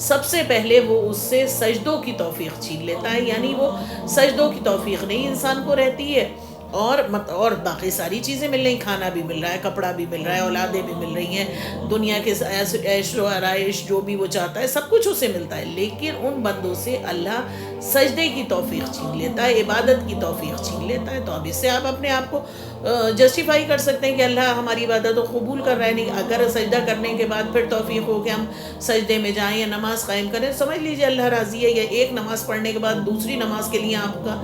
سب سے پہلے وہ اس سے سجدوں کی توفیق چھین لیتا ہے، یعنی وہ سجدوں کی توفیق نہیں انسان کو رہتی ہے، اور باقی ساری چیزیں مل رہی، کھانا بھی مل رہا ہے، کپڑا بھی مل رہا ہے، اولادیں بھی مل رہی ہیں، دنیا کے عیش و آرائش جو بھی وہ چاہتا ہے سب کچھ اسے ملتا ہے، لیکن ان بندوں سے اللہ سجدے کی توفیق چھین لیتا ہے، عبادت کی توفیق چھین لیتا ہے۔ تو اب اس سے آپ اپنے آپ کو جسٹیفائی کر سکتے ہیں کہ اللہ ہماری عبادت کو قبول کر رہا ہے، نہیں اگر سجدہ کرنے کے بعد پھر توفیق ہو کہ ہم سجدے میں جائیں یا نماز قائم کریں، سمجھ لیجئے اللہ راضی ہے، یا ایک نماز پڑھنے کے بعد دوسری نماز کے لیے آپ کا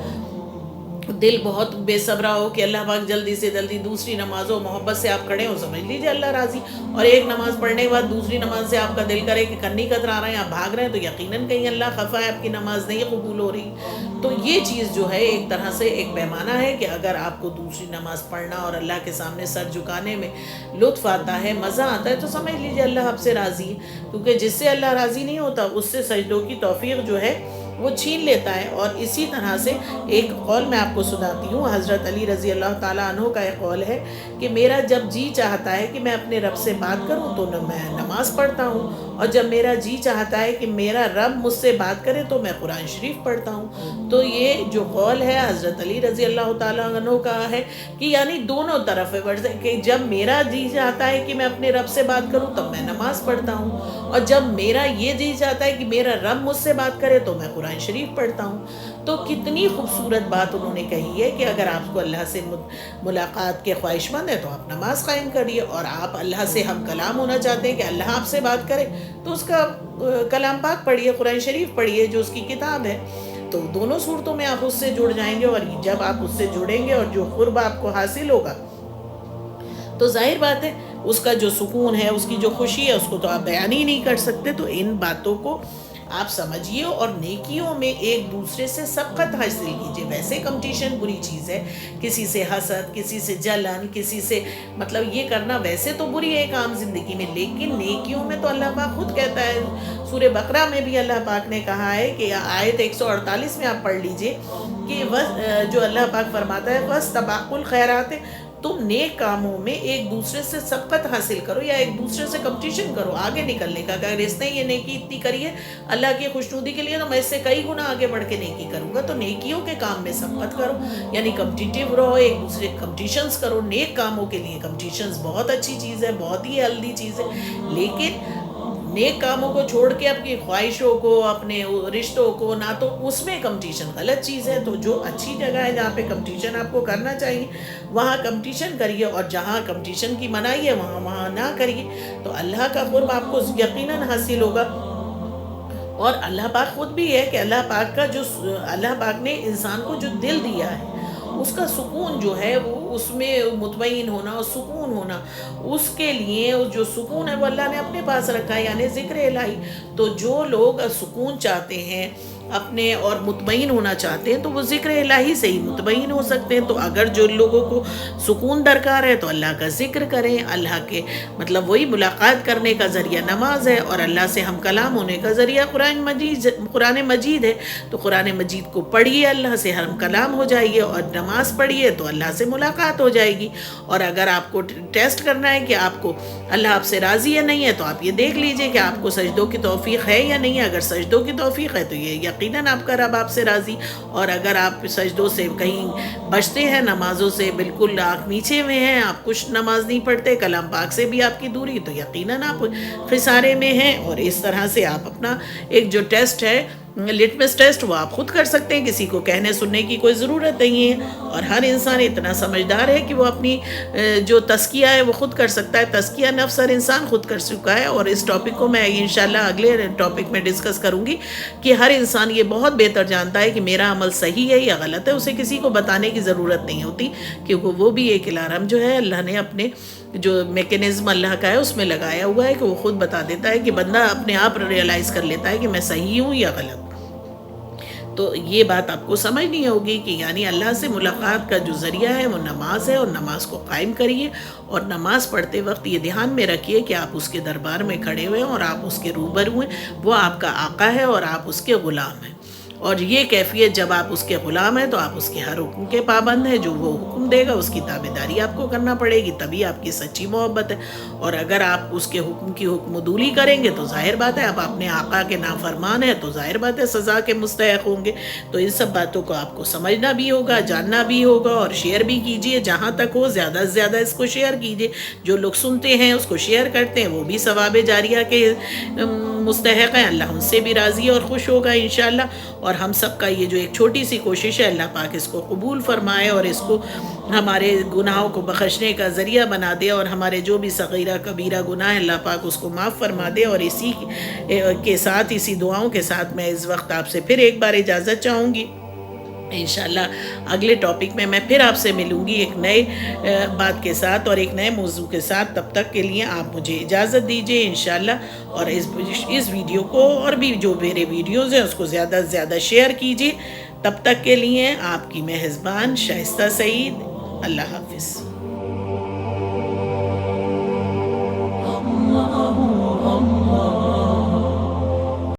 دل بہت بے صبرا ہو کہ اللہ پاک جلدی سے جلدی دوسری نماز ہو، محبت سے آپ کھڑے ہو، سمجھ لیجئے اللہ راضی، اور ایک نماز پڑھنے کے بعد دوسری نماز سے آپ کا دل کرے کہ کنی کترا رہے ہیں، آپ بھاگ رہے ہیں، تو یقیناً کہیں اللہ خفا ہے، آپ کی نماز نہیں قبول ہو رہی۔ تو یہ چیز جو ہے ایک طرح سے ایک پیمانہ ہے کہ اگر آپ کو دوسری نماز پڑھنا اور اللہ کے سامنے سر جھکانے میں لطف آتا ہے، مزہ آتا ہے، تو سمجھ لیجئے اللہ آپ سے راضی ہے، کیونکہ جس سے اللہ راضی نہیں ہوتا اس سے سجدوں کی توفیق جو ہے وہ چھین لیتا ہے۔ اور اسی طرح سے ایک قول میں آپ کو سناتی ہوں، حضرت علی رضی اللہ تعالیٰ عنہ کا ایک قول ہے کہ میرا جب جی چاہتا ہے کہ میں اپنے رب سے بات کروں تو میں نماز پڑھتا ہوں، اور جب میرا جی چاہتا ہے کہ میرا رب مجھ سے بات کرے تو میں قرآن شریف پڑھتا ہوں۔ تو یہ جو قول ہے حضرت علی رضی اللہ تعالیٰ عنہ کا ہے کہ یعنی دونوں طرف ہے، کہ جب میرا جی چاہتا ہے کہ میں اپنے رب سے بات کروں تب میں نماز پڑھتا ہوں، اور جب میرا یہ جی چاہتا ہے کہ میرا رب مجھ سے بات کرے تو میں قرآن شریف پڑھتا ہوں۔ تو کتنی خوبصورت بات انہوں نے کہی ہے کہ اگر آپ کو اللہ سے ملاقات کے خواہش مند ہے تو آپ نماز قائم کریے، اور آپ اللہ سے ہم کلام ہونا چاہتے ہیں کہ اللہ آپ سے بات کرے تو اس کا کلام پاک پڑھیے، قرآن شریف پڑھیے جو اس کی کتاب ہے۔ تو دونوں صورتوں میں آپ اس سے جڑ جائیں گے، اور جب آپ اس سے جڑیں گے اور جو قرب آپ کو حاصل ہوگا تو ظاہر بات ہے اس کا جو سکون ہے، اس کی جو خوشی ہے، اس کو تو آپ بیان ہی نہیں کر سکتے۔ تو ان باتوں کو آپ سمجھیے اور نیکیوں میں ایک دوسرے سے سبقت حاصل کیجیے۔ ویسے کمپٹیشن بری چیز ہے، کسی سے حسد، کسی سے جلن، کسی سے مطلب یہ کرنا ویسے تو بری ہے ایک عام زندگی میں، لیکن نیکیوں میں تو اللہ پاک خود کہتا ہے، سورہ بقرہ میں بھی اللہ پاک نے کہا ہے کہ آیت 148 میں آپ پڑھ لیجئے کہ جو اللہ پاک فرماتا ہے وَاسْتَبَاقُوا الْخَيْرَاتِ، تم نیک کاموں میں ایک دوسرے سے سبقت حاصل کرو یا ایک دوسرے سے کمپٹیشن کرو آگے نکلنے کا، اگر اس نے یہ نیکی اتنی کری ہے اللہ کی خوشنودی کے لیے تو میں اس سے کئی گنا آگے بڑھ کے نیکی کروں گا۔ تو نیکیوں کے کام میں سبقت کرو، یعنی کمپٹیٹیو رہو، ایک دوسرے کمپٹیشنز کرو، نیک کاموں کے لیے کمپٹیشنز بہت اچھی چیز ہے، بہت ہی ہیلدی چیز ہے، لیکن نیک کاموں کو چھوڑ کے اپنی خواہشوں کو، اپنے رشتوں کو، نہ تو اس میں کمپٹیشن غلط چیز ہے۔ تو جو اچھی جگہ ہے جہاں پہ کمپٹیشن آپ کو کرنا چاہیے وہاں کمپٹیشن کریے، اور جہاں کمپٹیشن کی منائی ہے وہاں نہ کریے، تو اللہ کا قرب آپ کو یقیناً حاصل ہوگا۔ اور اللہ پاک خود بھی ہے کہ اللہ پاک نے انسان کو جو دل دیا ہے اس کا سکون جو ہے وہ اس میں مطمئن ہونا اور سکون ہونا، اس کے لیے جو سکون ہے وہ اللہ نے اپنے پاس رکھا ہے، یعنی ذکر الہی۔ تو جو لوگ سکون چاہتے ہیں اپنے اور مطمئن ہونا چاہتے ہیں تو وہ ذکر الہی سے ہی مطمئن ہو سکتے ہیں۔ تو اگر جو لوگوں کو سکون درکار ہے تو اللہ کا ذکر کریں، اللہ کے مطلب وہی ملاقات کرنے کا ذریعہ نماز ہے، اور اللہ سے ہم کلام ہونے کا ذریعہ قرآن مجید ہے۔ تو قرآن مجید کو پڑھیے، اللہ سے ہم کلام ہو جائیے، اور نماز پڑھیے تو اللہ سے ملاقات ہو جائے گی۔ اور اگر آپ کو ٹیسٹ کرنا ہے کہ آپ کو اللہ آپ سے راضی ہے نہیں ہے تو آپ یہ دیکھ لیجئے کہ آپ کو سجدوں کی توفیق ہے یا نہیں ہے۔ اگر سجدوں کی توفیق ہے تو یہ یقیناً آپ کا رب آپ سے راضی، اور اگر آپ سجدوں سے کہیں بچتے ہیں، نمازوں سے بالکل آنکھ نیچے میں ہیں، آپ کچھ نماز نہیں پڑھتے، کلام پاک سے بھی آپ کی دوری، تو یقیناً آپ خسارے میں ہیں۔ اور اس طرح سے آپ اپنا ایک جو ٹیسٹ ہے، لٹمس ٹیسٹ، وہ آپ خود کر سکتے ہیں، کسی کو کہنے سننے کی کوئی ضرورت نہیں ہے۔ اور ہر انسان اتنا سمجھدار ہے کہ وہ اپنی جو تزکیہ ہے وہ خود کر سکتا ہے، تزکیہ نفس ہر انسان خود کر چکا ہے۔ اور اس ٹاپک کو میں انشاءاللہ اگلے ٹاپک میں ڈسکس کروں گی کہ ہر انسان یہ بہت بہتر جانتا ہے کہ میرا عمل صحیح ہے یا غلط ہے، اسے کسی کو بتانے کی ضرورت نہیں ہوتی، کیونکہ وہ بھی ایک الارم جو ہے اللہ نے اپنے جو میکینزم اللہ کا ہے اس میں لگایا ہوا ہے کہ وہ خود بتا دیتا ہے کہ بندہ اپنے آپ ریئلائز کر لیتا ہے کہ میں صحیح ہوں یا غلط۔ تو یہ بات آپ کو سمجھنی ہوگی کہ یعنی اللہ سے ملاقات کا جو ذریعہ ہے وہ نماز ہے، اور نماز کو قائم کریے، اور نماز پڑھتے وقت یہ دھیان میں رکھیے کہ آپ اس کے دربار میں کھڑے ہوئے ہیں اور آپ اس کے روبرو ہیں، وہ آپ کا آقا ہے اور آپ اس کے غلام ہیں۔ اور یہ کیفیت جب آپ اس کے غلام ہیں تو آپ اس کے ہر حکم کے پابند ہیں، جو وہ حکم حکم دے گا اس کی تابعداری آپ کو کرنا پڑے گی، تبھی آپ کی سچی محبت ہے۔ اور اگر آپ اس کے حکم کی حکم دولی کریں گے تو ظاہر بات ہے آپ اپنے آقا کے نافرمان ہیں، تو ظاہر بات ہے سزا کے مستحق ہوں گے۔ تو ان سب باتوں کو آپ کو سمجھنا بھی ہوگا، جاننا بھی ہوگا، اور شیئر بھی کیجئے جہاں تک ہو، زیادہ سے زیادہ اس کو شیئر کیجئے۔ جو لوگ سنتے ہیں اس کو شیئر کرتے ہیں وہ بھی ثواب جاریہ کے مستحق ہیں، اللہ ان سے بھی راضی اور خوش ہوگا انشاءاللہ۔ اور ہم سب کا یہ جو ایک چھوٹی سی کوشش ہے، اللہ پاک اس کو قبول فرمائے اور اس کو ہمارے گناہوں کو بخشنے کا ذریعہ بنا دے، اور ہمارے جو بھی صغیرہ کبیرہ گناہ ہیں اللہ پاک اس کو معاف فرما دے۔ اور اسی کے ساتھ، اسی دعاؤں کے ساتھ میں اس وقت آپ سے پھر ایک بار اجازت چاہوں گی۔ انشاءاللہ اگلے ٹاپک میں پھر آپ سے ملوں گی ایک نئے بات کے ساتھ اور ایک نئے موضوع کے ساتھ۔ تب تک کے لیے آپ مجھے اجازت دیجئے انشاءاللہ، اور اس ویڈیو کو اور بھی جو میرے ویڈیوز ہیں اس کو زیادہ سے زیادہ شیئر کیجئے۔ تب تک کے لیے آپ کی میزبان شائستہ سعید، اللہ حافظ۔